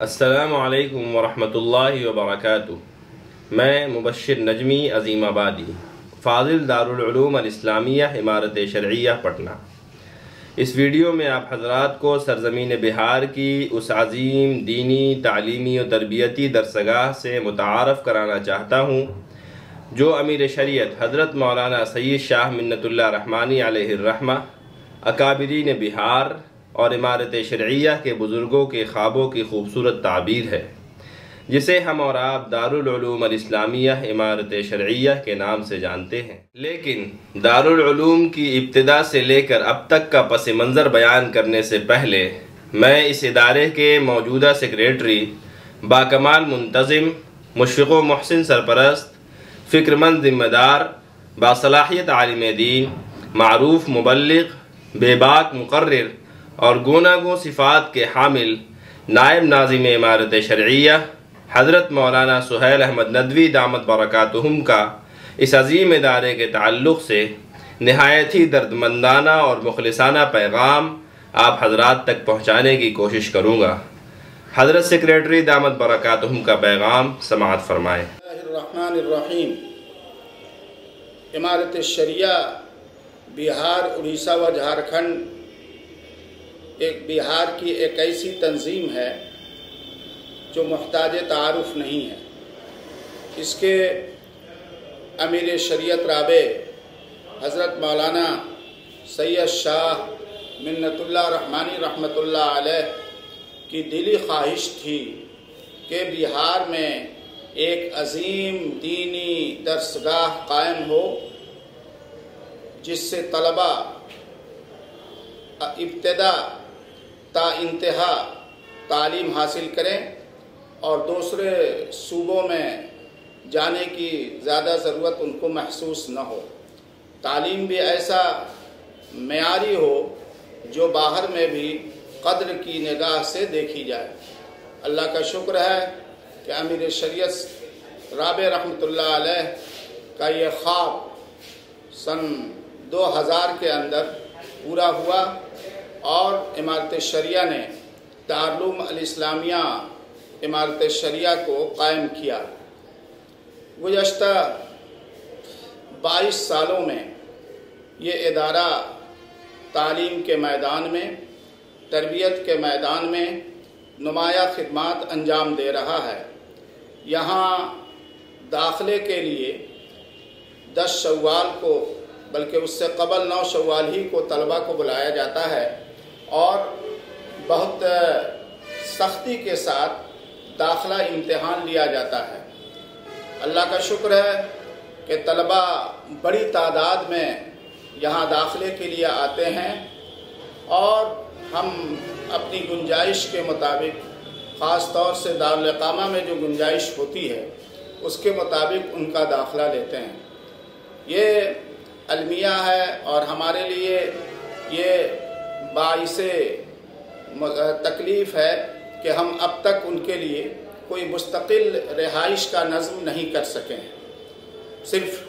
السلام علیکم ورحمۃ اللہ وبرکاتہ۔ میں مبشر نجمی عظیم آبادی، فاضل دارالعلوم الاسلامیہ امارت شرعیہ پٹنہ۔ اس ویڈیو میں آپ حضرات کو سرزمین بہار کی اس عظیم دینی، تعلیمی و تربیتی درسگاہ سے متعارف کرانا چاہتا ہوں جو امیر شریعت حضرت مولانا سید شاہ منت اللہ رحمانی علیہ الرحمہ، اکابرین بہار اور امارت شرعیہ کے بزرگوں کے خوابوں کی خوبصورت تعبیر ہے، جسے ہم اور آپ دارالعلوم الاسلامیہ امارت شرعیہ کے نام سے جانتے ہیں۔ لیکن دارالعلوم کی ابتدا سے لے کر اب تک کا پس منظر بیان کرنے سے پہلے میں اس ادارے کے موجودہ سیکریٹری، باکمال منتظم، مشفق و محسن سرپرست، فکر مند ذمہ دار، باصلاحیت عالم دین، معروف مبلغ، بے باک مقرر اور گوناگوں صفات کے حامل نائب ناظم امارت شرعیہ حضرت مولانا سہیل احمد ندوی دامت برکاتہم کا اس عظیم ادارے کے تعلق سے نہایت ہی دردمندانہ اور مخلصانہ پیغام آپ حضرات تک پہنچانے کی کوشش کروں گا۔ حضرت سیکریٹری دامت برکاتہم کا پیغام سماعت فرمائیں۔ الرحمن الرحیم۔ امارت شرعیہ بہار، اڑیسہ و جھارکھنڈ بہار کی ایک ایسی تنظیم ہے جو محتاج تعارف نہیں ہے۔ اس کے امیر شریعت رابع حضرت مولانا سید شاہ منت اللہ رحمانی رحمۃ اللہ علیہ کی دلی خواہش تھی کہ بہار میں ایک عظیم دینی درسگاہ قائم ہو جس سے طلباء ابتدا تا انتہا تعلیم حاصل کریں اور دوسرے صوبوں میں جانے کی زیادہ ضرورت ان کو محسوس نہ ہو۔ تعلیم بھی ایسا معیاری ہو جو باہر میں بھی قدر کی نگاہ سے دیکھی جائے۔ اللہ کا شکر ہے کہ امیر شریعت رابع رحمۃ اللہ علیہ کا یہ خواب سن 2000 کے اندر پورا ہوا اور امارت شرعیہ نے دارالعلوم الاسلامیہ امارت شرعیہ کو قائم کیا۔ گزشتہ 22 سالوں میں یہ ادارہ تعلیم کے میدان میں، تربیت کے میدان میں نمایاں خدمات انجام دے رہا ہے۔ یہاں داخلے کے لیے 10 شوال کو، بلکہ اس سے قبل 9 شوال ہی کو طلباء کو بلایا جاتا ہے اور بہت سختی کے ساتھ داخلہ امتحان لیا جاتا ہے۔ اللہ کا شکر ہے کہ طلباء بڑی تعداد میں یہاں داخلے کے لیے آتے ہیں اور ہم اپنی گنجائش کے مطابق، خاص طور سے دارالاقامہ میں جو گنجائش ہوتی ہے اس کے مطابق ان کا داخلہ لیتے ہیں۔ یہ المیہ ہے اور ہمارے لیے یہ باعث تکلیف ہے کہ ہم اب تک ان کے لیے کوئی مستقل رہائش کا نظم نہیں کر سکے ہیں۔ صرف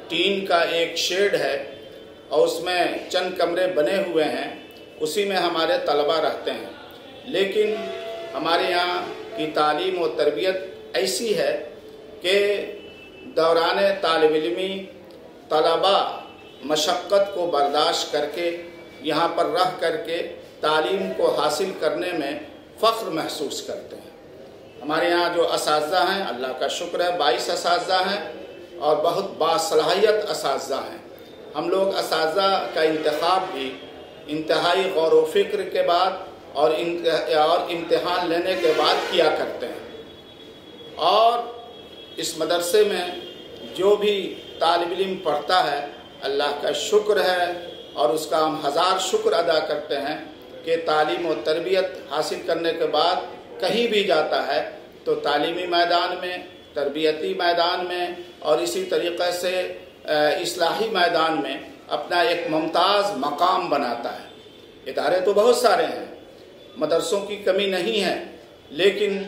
ٹین کا ایک شیڈ ہے اور اس میں چند کمرے بنے ہوئے ہیں، اسی میں ہمارے طلباء رہتے ہیں۔ لیکن ہمارے یہاں کی تعلیم و تربیت ایسی ہے کہ دوران طالب علمی طلباء مشقت کو برداشت کر کے یہاں پر رہ کر کے تعلیم کو حاصل کرنے میں فخر محسوس کرتے ہیں۔ ہمارے یہاں جو اساتذہ ہیں، اللہ کا شکر ہے 22 اساتذہ ہیں اور بہت باصلاحیت اساتذہ ہیں۔ ہم لوگ اساتذہ کا انتخاب بھی انتہائی غور و فکر کے بعد اور امتحان لینے کے بعد کیا کرتے ہیں۔ اور اس مدرسے میں جو بھی طالب علم پڑھتا ہے، اللہ کا شکر ہے اور اس کا ہم ہزار شکر ادا کرتے ہیں کہ تعلیم و تربیت حاصل کرنے کے بعد کہیں بھی جاتا ہے تو تعلیمی میدان میں، تربیتی میدان میں اور اسی طریقے سے اصلاحی میدان میں اپنا ایک ممتاز مقام بناتا ہے۔ ادارے تو بہت سارے ہیں، مدرسوں کی کمی نہیں ہے، لیکن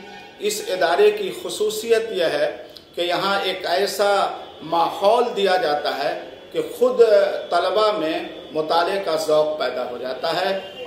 اس ادارے کی خصوصیت یہ ہے کہ یہاں ایک ایسا ماحول دیا جاتا ہے کہ خود طلباء میں مطالعے کا ذوق پیدا ہو جاتا ہے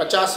50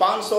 500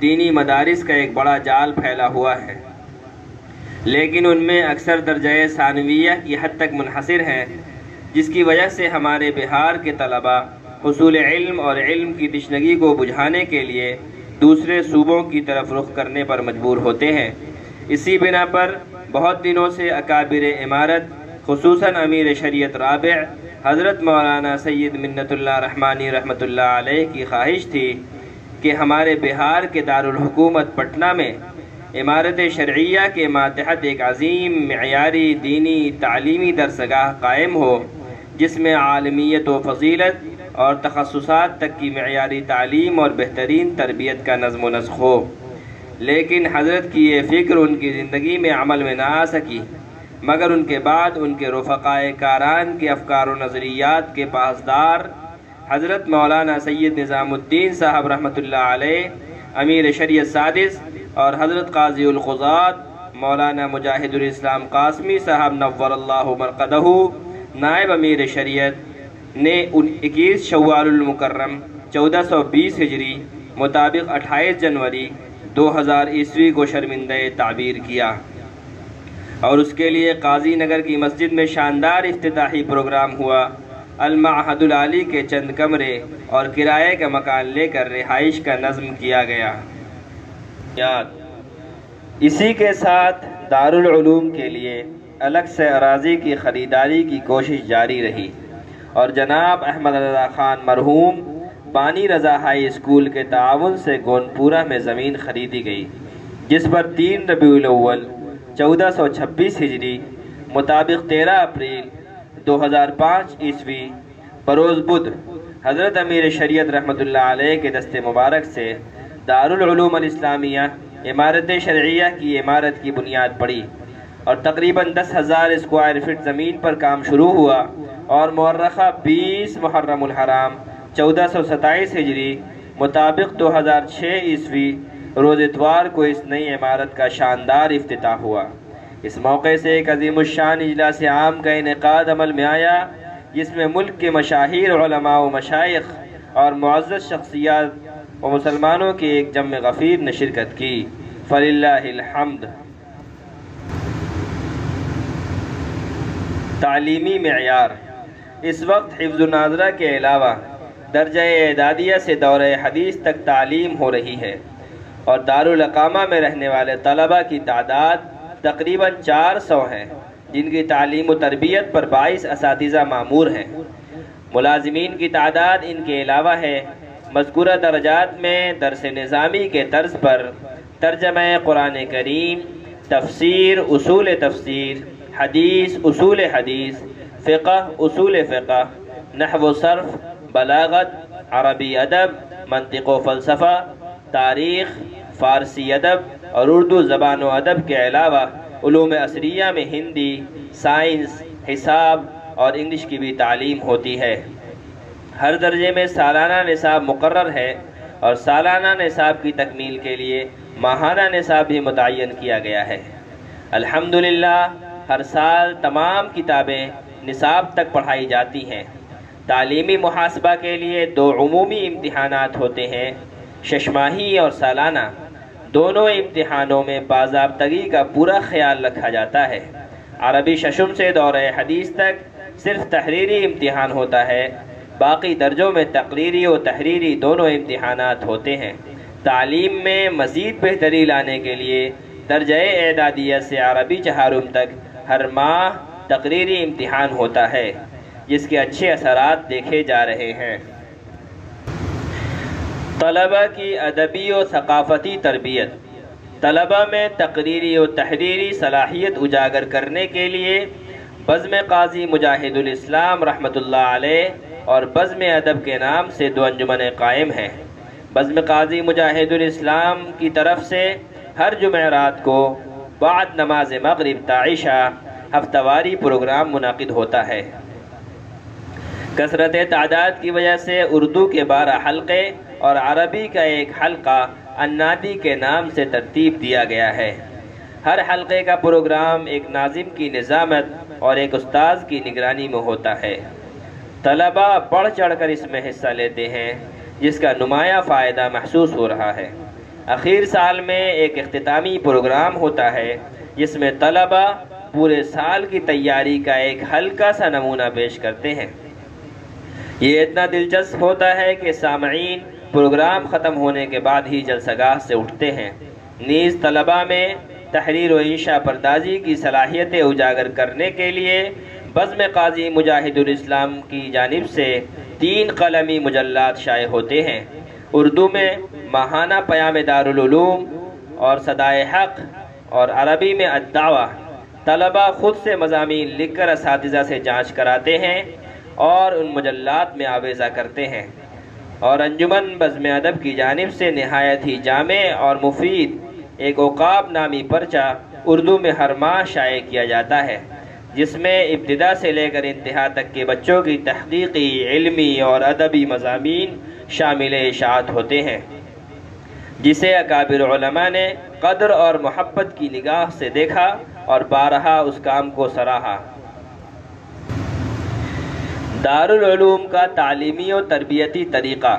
دینی مدارس کا ایک بڑا جال پھیلا ہوا ہے، لیکن ان میں اکثر درجہ ثانویہ کی حد تک منحصر ہیں، جس کی وجہ سے ہمارے بہار کے طلباء حصول علم اور علم کی تشنگی کو بجھانے کے لیے دوسرے صوبوں کی طرف رخ کرنے پر مجبور ہوتے ہیں۔ اسی بنا پر بہت دنوں سے اکابر امارت، خصوصاً امیر شریعت رابع حضرت مولانا سید منت اللہ رحمانی رحمۃ اللہ علیہ کی خواہش تھی کہ ہمارے بہار کے دارالحکومت پٹنہ میں امارت شرعیہ کے ماتحت ایک عظیم معیاری دینی تعلیمی درسگاہ قائم ہو، جس میں عالمیت و فضیلت اور تخصصات تک کی معیاری تعلیم اور بہترین تربیت کا نظم و نسق ہو۔ لیکن حضرت کی یہ فکر ان کی زندگی میں عمل میں نہ آ سکی، مگر ان کے بعد ان کے رفقائے کاران کے افکار و نظریات کے پاسدار حضرت مولانا سید نظام الدین صاحب رحمۃ اللہ علیہ، امیر شریعت سادس، اور حضرت قاضی القضات مولانا مجاہد الاسلام قاسمی صاحب نور اللہ مرقدہ نائب امیر شریعت نے 21 شوال المکرم 1420 ہجری مطابق 28 جنوری 2000 عیسوی کو شرمندہ تعبیر کیا، اور اس کے لیے قاضی نگر کی مسجد میں شاندار افتتاحی پروگرام ہوا۔ المعہد العالی کے چند کمرے اور کرائے کا مکان لے کر رہائش کا نظم کیا گیا۔ اسی کے ساتھ دارالعلوم کے لیے الگ سے اراضی کی خریداری کی کوشش جاری رہی، اور جناب احمد رضا خان مرحوم بانی رضا ہائی اسکول کے تعاون سے گونپورہ میں زمین خریدی گئی، جس پر 3 ربیع الاول 1426 ہجری مطابق 13 اپریل 2005 عیسوی بروز بدھ حضرت امیر شریعت رحمۃ اللہ علیہ کے دست مبارک سے دارالعلوم الاسلامیہ امارت شرعیہ کی عمارت کی بنیاد پڑی، اور تقریباً 10,000 اسکوائر فٹ زمین پر کام شروع ہوا، اور مورخہ 20 محرم الحرام 1427 ہجری مطابق 2006 عیسوی روز اتوار کو اس نئی عمارت کا شاندار افتتاح ہوا۔ اس موقع سے ایک عظیم الشان اجلاس عام کا انعقاد عمل میں آیا، جس میں ملک کے مشاہیر علماء و مشائخ اور معزز شخصیات و مسلمانوں کی ایک جمع غفیر نے شرکت کی۔ فللہ الحمد۔ تعلیمی معیار۔ اس وقت حفظ الناظرہ کے علاوہ درجہ اعدادیہ سے دورہ حدیث تک تعلیم ہو رہی ہے، اور دارالاقامہ میں رہنے والے طلبہ کی تعداد تقریباً 400 ہے، جن کی تعلیم و تربیت پر 22 اساتذہ مامور ہیں۔ ملازمین کی تعداد ان کے علاوہ ہے۔ مذکورہ درجات میں درس نظامی کے طرز پر ترجمہ قرآن کریم، تفسیر، اصول تفسیر، حدیث، اصول حدیث، فقہ، اصول فقہ، نحو و صرف، بلاغت، عربی ادب، منطق و فلسفہ، تاریخ، فارسی ادب اور اردو زبان و ادب کے علاوہ علوم عصریہ میں ہندی، سائنس، حساب اور انگلش کی بھی تعلیم ہوتی ہے۔ ہر درجے میں سالانہ نصاب مقرر ہے، اور سالانہ نصاب کی تکمیل کے لیے ماہانہ نصاب بھی متعین کیا گیا ہے۔ الحمدللہ ہر سال تمام کتابیں نصاب تک پڑھائی جاتی ہیں۔ تعلیمی محاسبہ کے لیے 2 عمومی امتحانات ہوتے ہیں، ششماہی اور سالانہ۔ دونوں امتحانوں میں باضابطگی کا پورا خیال رکھا جاتا ہے۔ عربی ششم سے دورہ حدیث تک صرف تحریری امتحان ہوتا ہے، باقی درجوں میں تقریری و تحریری دونوں امتحانات ہوتے ہیں۔ تعلیم میں مزید بہتری لانے کے لیے درجہ اعدادیہ سے عربی چہارم تک ہر ماہ تقریری امتحان ہوتا ہے، جس کے اچھے اثرات دیکھے جا رہے ہیں۔ طلبہ کی ادبی و ثقافتی تربیت۔ طلبہ میں تقریری و تحریری صلاحیت اجاگر کرنے کے لیے بزم قاضی مجاہد الاسلام رحمۃ اللہ علیہ اور بزم ادب کے نام سے 2 انجمنیں قائم ہیں۔ بزم قاضی مجاہد الاسلام کی طرف سے ہر جمعرات کو بعد نماز مغرب تا عشاء ہفتہ واری پروگرام منعقد ہوتا ہے۔ کثرت تعداد کی وجہ سے اردو کے 12 حلقے اور عربی کا ایک حلقہ النادی کے نام سے ترتیب دیا گیا ہے۔ ہر حلقے کا پروگرام ایک ناظم کی نظامت اور ایک استاذ کی نگرانی میں ہوتا ہے۔ طلباء بڑھ چڑھ کر اس میں حصہ لیتے ہیں، جس کا نمایاں فائدہ محسوس ہو رہا ہے۔ آخر سال میں ایک اختتامی پروگرام ہوتا ہے جس میں طلبہ پورے سال کی تیاری کا ایک ہلکا سا نمونہ پیش کرتے ہیں۔ یہ اتنا دلچسپ ہوتا ہے کہ سامعین پروگرام ختم ہونے کے بعد ہی جلسہ گاہ سے اٹھتے ہیں۔ نیز طلبہ میں تحریر و انشاء پردازی کی صلاحیتیں اجاگر کرنے کے لیے بزم قاضی مجاہد الاسلام کی جانب سے 3 قلمی مجلات شائع ہوتے ہیں۔ اردو میں ماہانہ پیام دارالعلوم اور صدائے حق اور عربی میں الدعوہ۔ طلبہ خود سے مضامین لکھ کر اساتذہ سے جانچ کراتے ہیں اور ان مجلات میں آویزہ کرتے ہیں، اور انجمن بزم ادب کی جانب سے نہایت ہی جامع اور مفید ایک عقاب نامی پرچہ اردو میں ہر ماہ شائع کیا جاتا ہے، جس میں ابتدا سے لے کر انتہا تک کے بچوں کی تحقیقی، علمی اور ادبی مضامین شامل اشاعت ہوتے ہیں، جسے اکابر علماء نے قدر اور محبت کی نگاہ سے دیکھا اور بارہا اس کام کو سراہا۔ دارالعلوم کا تعلیمی و تربیتی طریقہ۔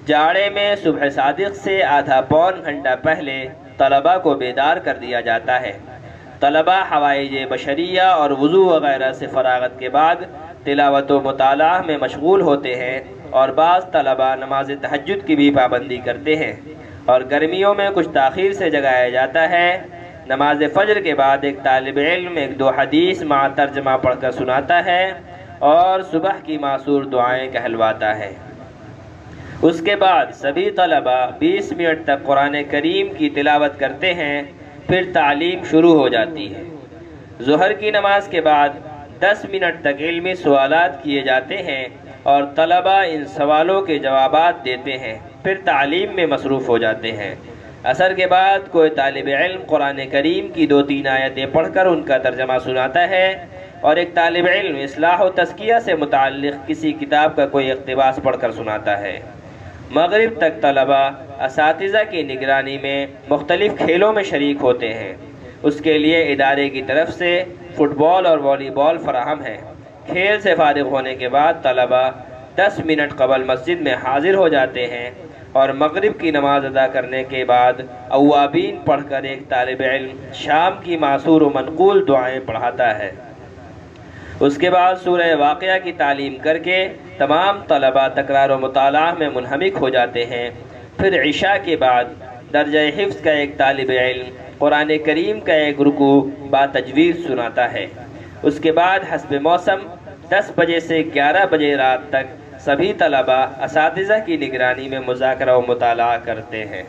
جاڑے میں صبح صادق سے آدھا پون گھنٹہ پہلے طلبہ کو بیدار کر دیا جاتا ہے۔ طلبہ حوائج بشریہ اور وضو وغیرہ سے فراغت کے بعد تلاوت و مطالعہ میں مشغول ہوتے ہیں، اور بعض طلبہ نماز تہجد کی بھی پابندی کرتے ہیں، اور گرمیوں میں کچھ تاخیر سے جگایا جاتا ہے۔ نماز فجر کے بعد ایک طالب علم 1-2 حدیث مع ترجمہ پڑھ کر سناتا ہے اور صبح کی معصور دعائیں کہلواتا ہے۔ اس کے بعد سبھی طلبہ 20 منٹ تک قرآن کریم کی تلاوت کرتے ہیں، پھر تعلیم شروع ہو جاتی ہے۔ ظہر کی نماز کے بعد 10 منٹ تک علمی سوالات کیے جاتے ہیں اور طلبہ ان سوالوں کے جوابات دیتے ہیں، پھر تعلیم میں مصروف ہو جاتے ہیں۔ عصر کے بعد کوئی طالب علم قرآن کریم کی 2-3 آیتیں پڑھ کر ان کا ترجمہ سناتا ہے، اور ایک طالب علم اصلاح و تزکیہ سے متعلق کسی کتاب کا کوئی اقتباس پڑھ کر سناتا ہے۔ مغرب تک طلبہ اساتذہ کی نگرانی میں مختلف کھیلوں میں شریک ہوتے ہیں۔ اس کے لیے ادارے کی طرف سے فٹ بال اور والی بال فراہم ہے۔ کھیل سے فارغ ہونے کے بعد طلبہ 10 منٹ قبل مسجد میں حاضر ہو جاتے ہیں، اور مغرب کی نماز ادا کرنے کے بعد اوابین پڑھ کر ایک طالب علم شام کی معصور و منقول دعائیں پڑھاتا ہے۔ اس کے بعد سورہ واقعہ کی تعلیم کر کے تمام طلبہ تکرار و مطالعہ میں منہمک ہو جاتے ہیں۔ پھر عشاء کے بعد درجہ حفظ کا ایک طالب علم قرآن کریم کا ایک رکوع با تجوید سناتا ہے۔ اس کے بعد حسب موسم 10 بجے سے 11 بجے رات تک سبھی طلبہ اساتذہ کی نگرانی میں مذاکرہ و مطالعہ کرتے ہیں۔